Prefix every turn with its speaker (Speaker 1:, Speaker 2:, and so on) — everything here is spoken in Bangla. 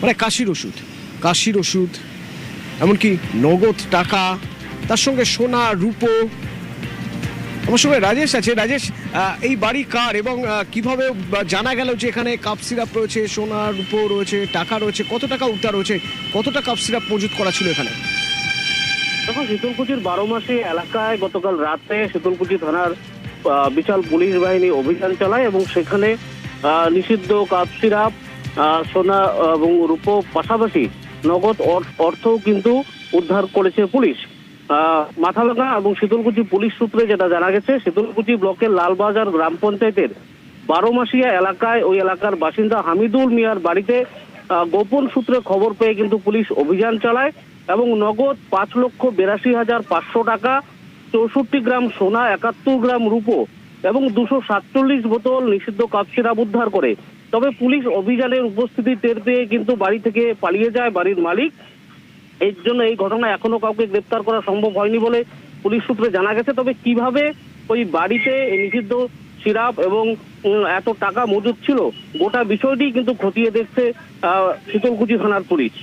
Speaker 1: মানে কাশির ওষুধ এমনকি নগদ টাকা, তার সঙ্গে সোনা রূপো। আমার সঙ্গে রাজেশ আছে। রাজেশ, এই বাড়ি কার এবং কিভাবে জানা গেল যে এখানে কাপ সিরাপ রয়েছে, সোনা রূপো রয়েছে, টাকা রয়েছে, কত টাকা উদ্ধার রয়েছে, কতটা কাপ সিরাপ মজুত করা ছিল এখানে?
Speaker 2: দেখো, শীতলকুচির 12 মাসি এলাকায় গতকাল রাতে শীতলকুচি থানার বিশাল পুলিশ বাহিনী অভিযান চালায় এবং সেখানে নিষিদ্ধ কাপ সিরাপ, সোনা এবং রূপো পাশাপাশি নগদ অর্থও কিন্তু উদ্ধার করেছে পুলিশ। মাথাভাঙা এবং শীতলকুচি পুলিশ সূত্রে যেটা জানা গেছে, শীতলকুচি ব্লকের লালবাজার গ্রাম পঞ্চায়েতের 12 মাসিয়া এলাকায় ওই এলাকার বাসিন্দা হামিদুল মিয়ার বাড়িতে গোপন সূত্রে খবর পেয়ে কিন্তু পুলিশ অভিযান চালায় এবং নগদ 5,82,500 টাকা, 64 গ্রাম সোনা, 71 গ্রাম রূপো এবং 247 বোতল নিষিদ্ধ কাপ সিরাপ উদ্ধার করে। তবে পুলিশ অভিযানের উপস্থিতি টের পেয়ে কিন্তু বাড়ি থেকে পালিয়ে যায় বাড়ির মালিক। এর জন্য এই ঘটনা এখনো কাউকে গ্রেপ্তার করা সম্ভব হয়নি বলে পুলিশ সূত্রে জানা গেছে। তবে কিভাবে ওই বাড়িতে এই নিষিদ্ধ সিরাপ এবং এত টাকা মজুদ ছিল, গোটা বিষয়টি কিন্তু খতিয়ে দেখছে শীতলকুচি থানার পুলিশ।